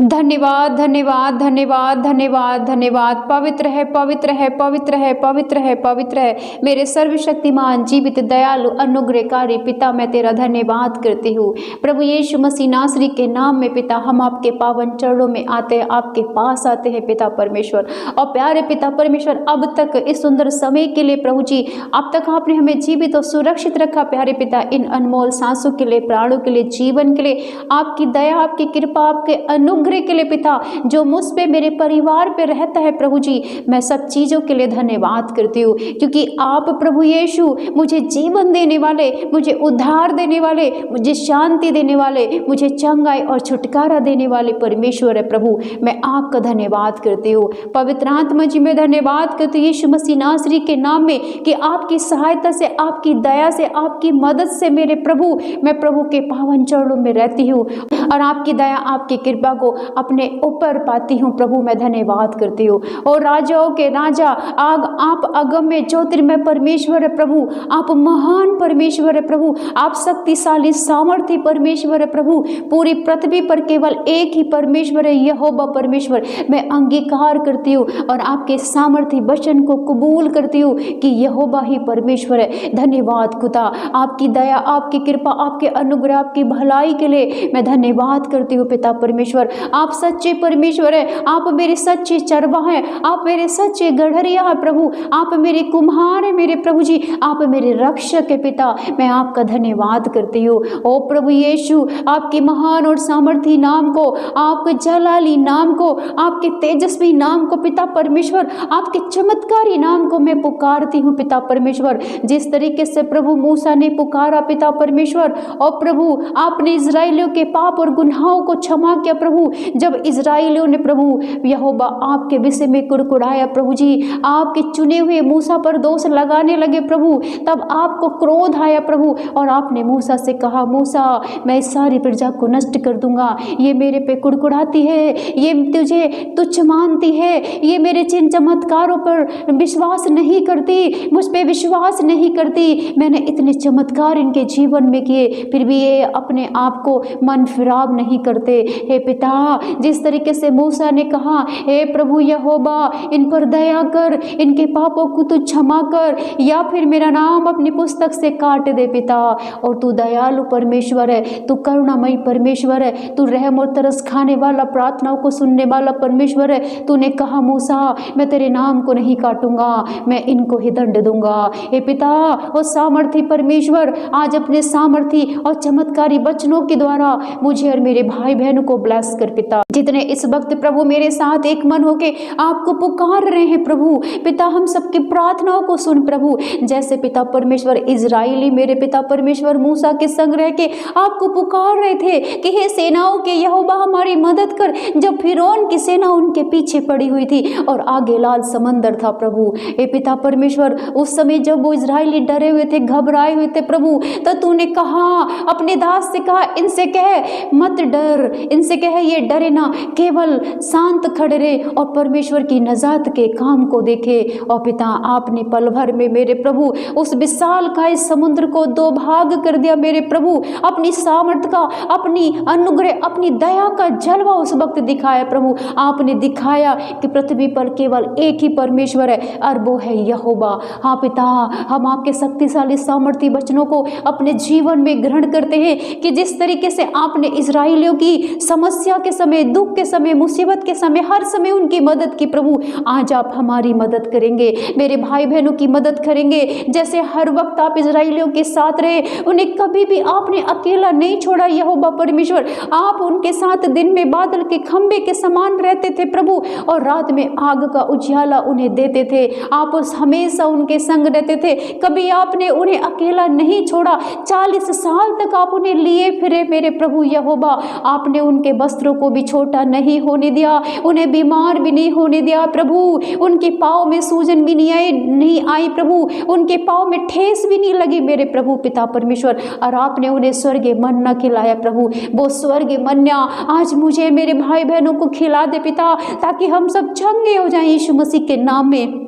धन्यवाद धन्यवाद धन्यवाद धन्यवाद धन्यवाद। पवित्र है पवित्र है पवित्र है पवित्र है पवित्र है मेरे सर्वशक्तिमान जीवित दयालु अनुग्रहकारी पिता, मैं तेरा धन्यवाद करती हूँ। प्रभु यीशु मसीह नासरी के नाम में पिता, हम आपके पावन चरणों में आते हैं, आपके पास आते हैं पिता परमेश्वर। और प्यारे पिता परमेश्वर, अब तक इस सुंदर समय के लिए प्रभु जी, अब तक आपने हमें जीवित और सुरक्षित रखा प्यारे पिता। इन अनमोल सांसों के लिए, प्राणों के लिए, जीवन के लिए आपकी दया, आपकी कृपा, आपके अनुग्रह के लिए पिता, जो मुझ पे, मेरे परिवार पे रहता है प्रभु जी, मैं सब चीजों के लिए धन्यवाद करती हूँ, क्योंकि आप प्रभु यीशु मुझे जीवन देने वाले, मुझे उद्धार देने वाले, मुझे शांति देने वाले, मुझे चंगाई और छुटकारा देने वाले परमेश्वर है प्रभु। मैं आपका धन्यवाद करती हूँ। पवित्र आत्मा जी, मैं धन्यवाद करती हूँ यीशु मसीह नासरी के नाम में कि आपकी सहायता से, आपकी दया से, आपकी मदद से मेरे प्रभु, मैं प्रभु के पावन चरणों में रहती हूँ और आपकी दया, आपकी कृपा को अपने ऊपर पाती हूँ प्रभु। मैं धन्यवाद करती हूँ। और राजाओं के राजा, आप अगम्य ज्योतिर्मय परमेश्वर है प्रभु, आप महान परमेश्वर है प्रभु, आप शक्तिशाली सामर्थी परमेश्वर है प्रभु। पूरी पृथ्वी पर केवल एक ही परमेश्वर है, यहोवा परमेश्वर। मैं अंगीकार करती हूँ और आपके सामर्थी वचन को कबूल करती हूँ कि यहोवा ही परमेश्वर है। धन्यवाद खुदा, आपकी दया, आपकी कृपा, आपके अनुग्रह, आपकी भलाई के लिए मैं धन्यवाद करती हूँ पिता परमेश्वर। आप सच्चे परमेश्वर है, आप मेरे सच्चे चरवाह हैं, आप मेरे सच्चे गढ़रिया है प्रभु, आप मेरे कुम्हार है मेरे प्रभु जी, आप मेरे रक्षक है पिता। मैं आपका धन्यवाद करती हूँ। ओ प्रभु यीशु, आपके महान और सामर्थी नाम को, आपके जलाली नाम को, आपके तेजस्वी नाम को पिता परमेश्वर, आपके चमत्कारी नाम को मैं पुकारती हूँ पिता परमेश्वर। जिस तरीके से प्रभु मूसा ने पुकारा पिता परमेश्वर, और प्रभु आपने इजराइलियों के पाप और गुनाहों को क्षमा किया प्रभु। जब इजराइलियों ने प्रभु यहोवा आपके विषय में कुड़कुड़ाया प्रभु जी, आपके चुने हुए मूसा पर दोष लगाने लगे प्रभु, तब आपको क्रोध आया प्रभु और आपने मूसा से कहा, मूसा मैं इस सारी प्रजा को नष्ट कर दूंगा, ये मेरे पे कुड़कुड़ाती है, ये तुझे तुच्छ मानती है, ये मेरे चिन्ह चमत्कारों पर विश्वास नहीं करती, मुझ पे विश्वास नहीं करती। मैंने इतने चमत्कार इनके जीवन में किए, फिर भी ये अपने आप को मन फिराव नहीं करते। हे पिता, जिस तरीके से मूसा ने कहा, हे प्रभु यहोवा इन पर दया कर, इनके पापों को तू क्षमा कर, या फिर मेरा नाम अपनी पुस्तक से काट दे पिता। और तू दयालु परमेश्वर है, तू करुणामयी परमेश्वर है, तू रहम और तरस खाने वाला, प्रार्थनाओं को सुनने वाला परमेश्वर है। तूने कहा मूसा मैं तेरे नाम को नहीं काटूंगा, मैं इनको ही दंड दूंगा। हे पिता, वो सामर्थी परमेश्वर आज अपने सामर्थी और चमत्कारी वचनों के द्वारा मुझे और मेरे भाई बहनों को ब्लेस कर पिता। जितने इस वक्त प्रभु मेरे साथ एक मन होके आपको पुकार रहे हैं प्रभु, पिता हम सबकी प्रार्थनाओं को सुन प्रभु। जैसे पिता परमेश्वर इजराइली मेरे पिता परमेश्वर मूसा के संग रह के आपको पुकार रहे थे कि हे सेनाओं के यहोवा हमारी मदद कर, जब फिरौन की सेना उनके पीछे पड़ी हुई थी और आगे लाल समंदर था प्रभु। हे पिता परमेश्वर, उस समय जब वो इजराइली डरे हुए थे, घबराए हुए थे प्रभु, तो तूने कहा, अपने दास से कहा, इनसे कहे मत डर, इनसे कहे ये डरे ना, केवल शांत खड़े रहे और परमेश्वर की नजात के काम को देखे। और पिता आपने पल भर में मेरे प्रभु उस विशाल का इस समुद्र को दो भाग कर दिया मेरे प्रभु। अपनी सामर्थ का, अपनी अनुग्रह, अपनी दया का जलवा उस वक्त दिखाया प्रभु। आपने दिखाया कि पृथ्वी पर केवल एक ही परमेश्वर है और वो है यहोवा। हाँ पिता, हम आपके शक्तिशाली सामर्थी वचनों को अपने जीवन में ग्रहण करते हैं कि जिस तरीके से आपने इजराइलियों की समस्या के समय, दुख के समय, मुसीबत के समय, हर समय उनकी मदद की प्रभु, आज आप हमारी मदद करेंगे, मेरे भाई बहनों की मदद करेंगे। जैसे हर वक्त आप इजराइलियों के साथ रहे, उन्हें कभी भी आपने अकेला नहीं छोड़ा यहोवा परमेश्वर। आप उनके साथ दिन में बादल के खंभे के समान रहते थे प्रभु, और रात में आग का उजियाला उन्हें देते थे। आप हमेशा उनके संग रहते थे, कभी आपने उन्हें अकेला नहीं छोड़ा। 40 साल तक आप उन्हें लिए फिरे मेरे प्रभु यहोवा। आपने उनके वस्त्रों को भी छोटा नहीं होने दिया, उन्हें बीमार भी नहीं होने दिया प्रभु। उनके पाँव में सूजन भी नहीं आई प्रभु, उनके पाँव में ठेस भी नहीं लगी मेरे प्रभु पिता परमेश्वर। और आपने उन्हें स्वर्गीय मन्ना खिलाया प्रभु। वो स्वर्गीय मन्ना आज मुझे, मेरे भाई बहनों को खिला दे पिता, ताकि हम सब चंगे हो जाएं यीशु मसीह के नाम में।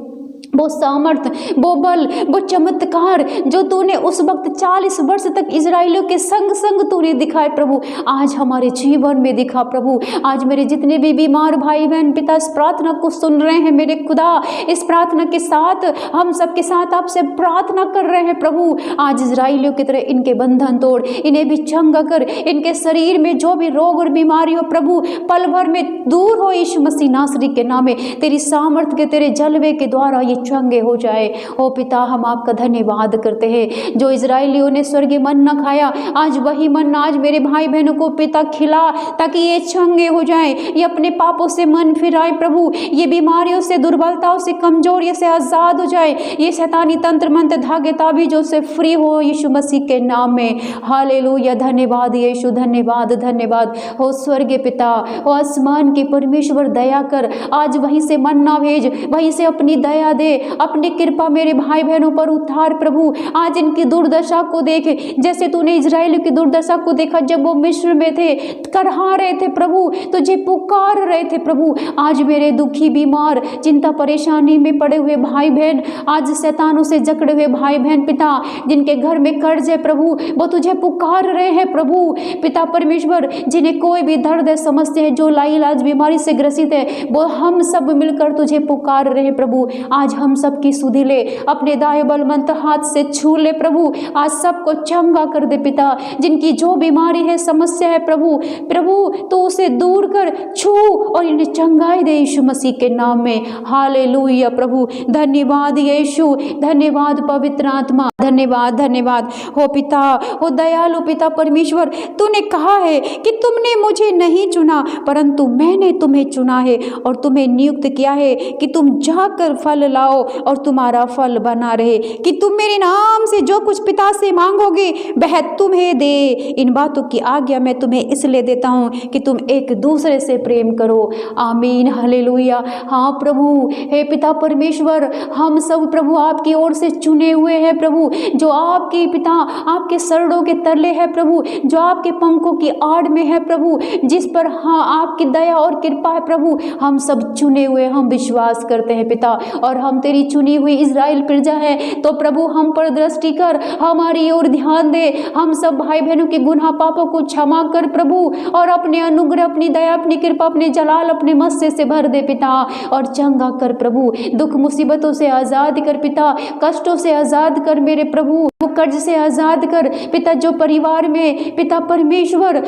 वो सामर्थ, वो बल, वो चमत्कार जो तूने उस वक्त 40 वर्ष तक इजराइलियों के संग संग तूने दिखाए प्रभु, आज हमारे जीवन में दिखा प्रभु। आज मेरे जितने भी बीमार भाई बहन पिता इस प्रार्थना को सुन रहे हैं मेरे खुदा, इस प्रार्थना के साथ हम सबके साथ आपसे प्रार्थना कर रहे हैं प्रभु। आज इजराइलियों की तरह इनके बंधन तोड़, इन्हें भी चंगा कर, इनके शरीर में जो भी रोग और बीमारी हो प्रभु पल भर में दूर हो यीशु मसीह नासरी के नाम में। तेरी सामर्थ के तेरे जलवे के द्वारा ये चंगे हो जाए। ओ पिता, हम आपका धन्यवाद करते हैं। जो इजराइलियों ने स्वर्गीय मन्ना खाया, आज वही मन्ना आज मेरे भाई बहनों को पिता खिला, ताकि ये चंगे हो जाए, ये अपने पापों से मन फिराए प्रभु, ये बीमारियों से, दुर्बलताओं से, कमजोरियों से आजाद हो जाए, ये शैतानी तंत्र मंत्र धागे ताबीजों से फ्री हो यीशु मसीह के नाम में। हालेलुया। धन्यवाद यीशु, धन्यवाद धन्यवाद। हो स्वर्गीय पिता, हो आसमान के परमेश्वर, दया कर, आज वहीं से मन्ना भेज, वहीं से अपनी दया दे, अपनी कृपा मेरे भाई बहनों पर उतार प्रभु। आज इनकी दुर्दशा को देख, जैसे तूने इजराइल की दुर्दशा को देखा जब वो मिस्र में थे, करहा रहे थे प्रभु, तुझे पुकार रहे थे प्रभु। आज मेरे दुखी, बीमार, चिंता परेशानी में पड़े हुए भाई बहन, आज शैतानों से जकड़े हुए भाई बहन पिता, जिनके घर में कर्ज है प्रभु, वो तुझे पुकार रहे हैं प्रभु। पिता परमेश्वर, जिन्हें कोई भी दर्द है, समस्या है, जो लाइलाज बीमारी से ग्रसित है, वो हम सब मिलकर तुझे पुकार रहे हैं प्रभु। आज हम सब की सुधि ले, अपने दाएं बलवंत हाथ से छू ले प्रभु, आज सबको चंगा कर दे पिता। जिनकी जो बीमारी है, समस्या है प्रभु, प्रभु तो उसे दूर कर, छू और इन्हें चंगाई दे यीशु मसीह के नाम में। हालेलुया प्रभु। धन्यवाद यीशु, धन्यवाद पवित्र आत्मा, धन्यवाद धन्यवाद। हो पिता, हो दयालु पिता परमेश्वर, तूने कहा है कि तुमने मुझे नहीं चुना, परंतु मैंने तुम्हें चुना है और तुम्हें नियुक्त किया है कि तुम जाकर फल लाओ और तुम्हारा फल बना रहे, कि तुम मेरे नाम से जो कुछ पिता से मांगोगे वह तुम्हें दे। इन बातों की आज्ञा मैं तुम्हें इसलिए देता हूँ कि तुम एक दूसरे से प्रेम करो। आमीन। हालेलुया। हाँ प्रभु, हे पिता परमेश्वर, हम सब प्रभु आपकी ओर से चुने हुए हैं प्रभु, जो आपके पिता आपके शरणों के तरले है प्रभु, जो आपके पंखों की आड़ में है प्रभु, जिस पर हाँ आपकी दया और कृपा है प्रभु। हम सब चुने हुए, हम विश्वास करते हैं पिता, और हम तेरी चुनी हुई इजराइल प्रजा है, तो प्रभु हम पर दृष्टि कर, हमारी ओर ध्यान दे। हम सब भाई बहनों के गुनाह पापों को क्षमा कर प्रभु, और अपने अनुग्रह, अपनी दया, अपनी कृपा, अपने जलाल, अपने मस्से से भर दे पिता, और चंगा कर प्रभु। दुख मुसीबतों से आजाद कर पिता, कष्टों से आजाद कर मेरे प्रभु, कर्ज से आजाद कर पिता। जो परिवार में पिता परमेश्वर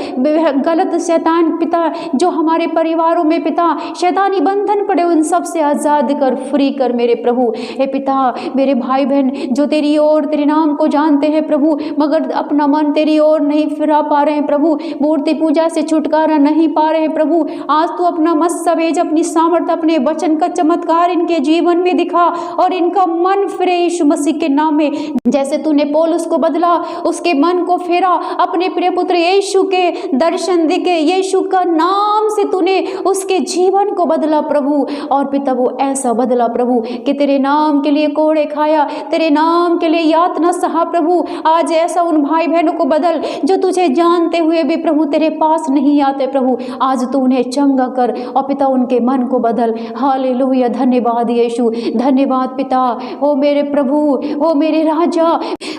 गलत शैतान पिता, जो हमारे परिवारों में पिता शैतानी बंधन पड़े, उन सब से आजाद कर, फ्री कर मेरे प्रभु। हे पिता, मेरे भाई बहन जो तेरी ओर, तेरे नाम को जानते हैं प्रभु, मगर अपना मन तेरी ओर नहीं फिरा पा रहे हैं प्रभु, मूर्ति पूजा से छुटकारा नहीं पा रहे हैं प्रभु, आज तू अपना मस्सा भेज, अपनी सामर्थ, अपने वचन का चमत्कार इनके जीवन में दिखा, और इनका मन फिरे यीशु मसीह के नाम में। जैसे तूने पौलुस को बदला, उसके मन को फेरा, अपने प्रिय पुत्र यीशु के दर्शन देके, यीशु का नाम से तूने उसके जीवन को बदला प्रभु। और पिता वो ऐसा बदला प्रभु कि तेरे नाम के लिए कोड़े खाया, तेरे नाम के लिए यातना सहा प्रभु। आज ऐसा उन भाई बहनों को बदल जो तुझे जानते हुए भी प्रभु तेरे पास नहीं आते प्रभु, आज तू उन्हें चंगा कर, और पिता उनके मन को बदल। हालेलुया। धन्यवाद यीशु, धन्यवाद पिता। हो मेरे प्रभु, हो मेरे राजा,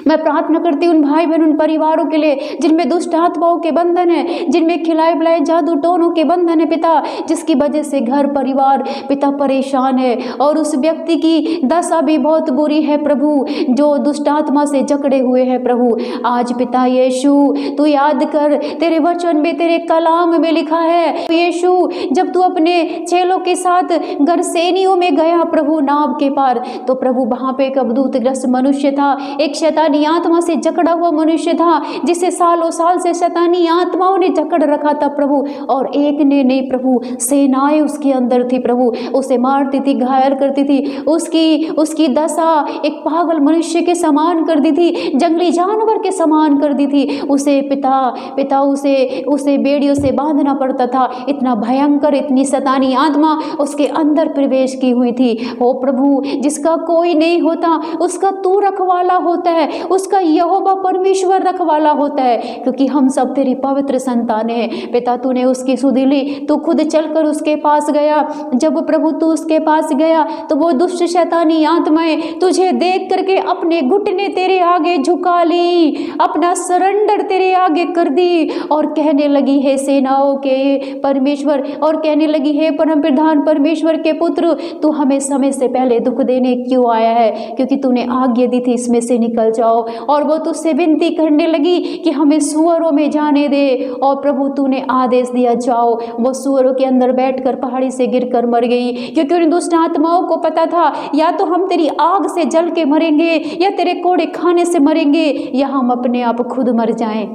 मैं प्रार्थना करती हूँ उन भाई बहन, उन परिवारों के लिए जिनमें दुष्ट आत्माओं के बंधन है, जिनमें खिलाए पिलाए जादू टोनों के बंधन है पिता, जिसकी वजह से घर परिवार पिता परेशान है, और उस व्यक्ति की दशा भी बहुत बुरी है प्रभु, जो दुष्ट आत्मा से जकड़े हुए हैं प्रभु। आज पिता यीशु तू याद कर, तेरे वचन में, तेरे कलाम में लिखा है यीशु, जब तू अपने चेलों के साथ गरसेनियों में गया प्रभु नाव के पार, तो प्रभु वहां पे एक अवधूतग्रस्त मनुष्य था, एक शैतानी आत्मा से जकड़ा हुआ मनुष्य था, जिसे सालों साल से शैतानी आत्माओं ने जकड़ रखा था प्रभु, और एक ने नहीं प्रभु, सेनाएं उसके अंदर थी प्रभु, उसे मारती थी, घायल करती थी, उसकी दशा एक पागल मनुष्य के समान कर दी थी, जंगली जानवर के समान कर दी थी। उसे पिता उसे बेड़ियों से बांधना पड़ता था, इतना भयंकर, इतनी शैतानी आत्मा उसके अंदर प्रवेश की हुई थी। ओ प्रभु, जिसका कोई नहीं होता उसका तू रखवाला होता है, उसका यहोवा परमेश्वर रखवाला होता है, क्योंकि हम सब तेरी पवित्र संतानें हैं। पिता तूने उसकी सुधि ली, तू खुद चलकर उसके पास गया। जब प्रभु तू उसके पास गया तो वो दुष्ट शैतानी आत्माएं तुझे देख करके अपने घुटने तेरे आगे झुका ली, अपना सरेंडर तेरे आगे कर दी और कहने लगी, हे सेनाओं के परमेश्वर, और कहने लगी, हे परम प्रधान परमेश्वर के पुत्र, तू हमें समय से पहले दुख देने क्यों आया है? क्योंकि तूने आज्ञा दी थी इसमें से निकल जाओ। और वो तुझसे विनती करने लगी कि हमें सुअरों में जाने दे, और प्रभु तूने आदेश दिया, जाओ। वो सुअरों के अंदर बैठकर पहाड़ी से गिरकर मर गई, क्योंकि उन दुष्ट आत्माओं को पता था या तो हम तेरी आग से जल के मरेंगे, या तेरे कोड़े खाने से मरेंगे, या हम अपने आप खुद मर जाएं।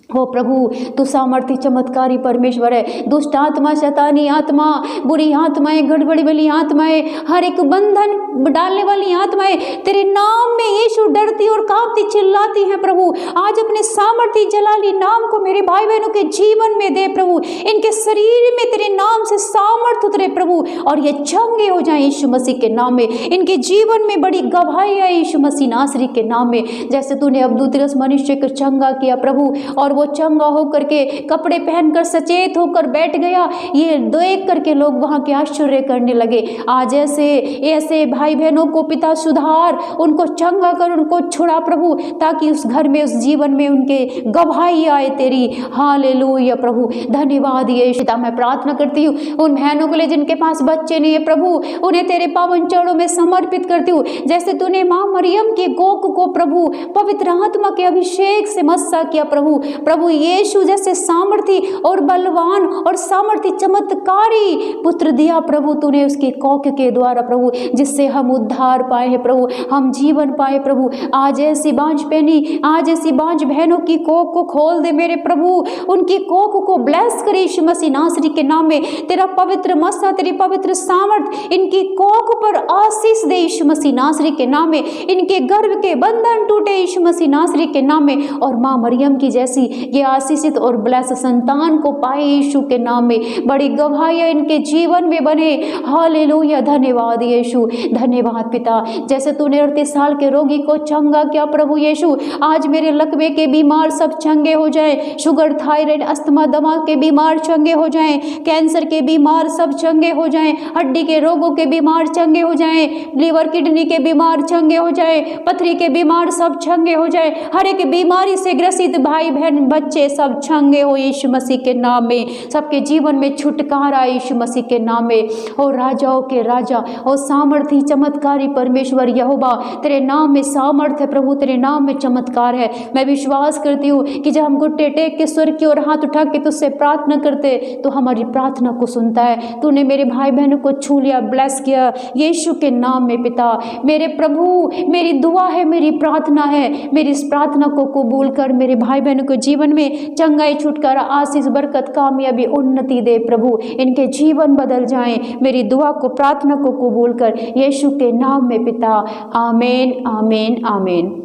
हो प्रभु, तू सामर्थी चमत्कारी परमेश्वर है। दुष्ट आत्मा, शैतानी आत्मा, बुरी आत्माएं, गड़बड़ी वाली आत्माएं, हर एक बंधन डालने वाली आत्माएं तेरे नाम में यीशु डरती और कांपती चिल्लाती हैं। प्रभु आज अपने सामर्थी जलाली नाम को मेरे भाई बहनों के जीवन में दे प्रभु, इनके शरीर में तेरे नाम से सामर्थ उतरे प्रभु, और ये चंगे हो जाएं यीशु मसीह के नाम में। इनके जीवन में बड़ी गवाही है यीशु मसीह नासरी के नाम में। जैसे तूने अब्दुल मनुष्य को चंगा किया प्रभु, और वो चंगा होकर के कपड़े पहनकर सचेत होकर बैठ गया, ये देख करके लोग वहां के आश्चर्य करने लगे। आज ऐसे भाई बहनों को पिता सुधार, उनको चंगा कर, उनको छुड़ा प्रभु, ताकि उस घर में, उस जीवन में उनके गवाही आए तेरी। हालेलुया प्रभु, धन्यवाद यीशु। पिता मैं प्रार्थना करती हूँ उन बहनों के लिए जिनके पास बच्चे नहीं है प्रभु, उन्हें तेरे पावन चरणों में समर्पित करती हूँ। जैसे तूने माँ मरियम के कोख को प्रभु पवित्र आत्मा के अभिषेक से मस्सा किया प्रभु यीशु जैसे सामर्थी और बलवान और सामर्थी चमत्कारी पुत्र दिया प्रभु तूने उसके कोख के द्वारा प्रभु, जिससे हम उद्धार पाए हैं प्रभु, हम जीवन पाए प्रभु। आज ऐसी बांझ बहनी, आज ऐसी बांझ बहनों की कोख को खोल दे मेरे प्रभु, उनकी कोख को ब्लेस करे यीशु मसीह नासरी के नाम में। तेरा पवित्र मस्सा, तेरी पवित्र सामर्थ इनकी कोख पर आशीष दे यीशु मसीह नासरी के नाम में। इनके गर्भ के बंधन टूटे यीशु मसीह नासरी के नाम में, और माँ मरियम की जैसी ये आशीषित और ब्लेस संतान को पाए यीशु के नाम में। बड़ी गवाहियां इनके जीवन में बने। हालेलुया, धन्यवाद यीशु, धन्यवाद पिता। जैसे तूने 38 साल के रोगी को चंगा किया प्रभु यीशु, आज मेरे लकवे के बीमार सब चंगे हो जाए, शुगर, थायराइड, अस्थमा, दमा के बीमार चंगे हो जाएं, कैंसर के बीमार सब चंगे हो जाएं, हड्डी के रोगों के बीमार चंगे हो जाएं, लीवर किडनी के बीमार चंगे हो जाएं, पथरी के बीमार सब चंगे हो जाएं, हर एक बीमारी से ग्रसित भाई बहन बच्चे सब चंगे हो यीशु मसीह के नाम में। सबके जीवन में छुटकारा यीशु मसीह के नाम में। और राजाओं के राजा और सामर्थी चमत्कारी परमेश्वर यहोवा, तेरे नाम में सामर्थ है प्रभु, तेरे नाम में चमत्कार है। मैं विश्वास करती हूँ कि जब हम घुटने टेक के स्वर की ओर हाथ उठा के तुझसे प्रार्थना करते तो हमारी प्रार्थना को सुनता है। तूने मेरे भाई बहनों को छू लिया, ब्लेस किया यीशु के नाम में पिता। मेरे प्रभु, मेरी दुआ है, मेरी प्रार्थना है, मेरी इस प्रार्थना को कबूल कर। मेरे भाई बहनों के जीवन में चंगाई, छुटकारा, आशीष, बरकत, कामयाबी, उन्नति दे प्रभु। इनके जीवन बदल जाएं। मेरी दुआ को, प्रार्थना को कबूल कर यीशु के नाम में पिता। आमीन, आमीन, आमीन।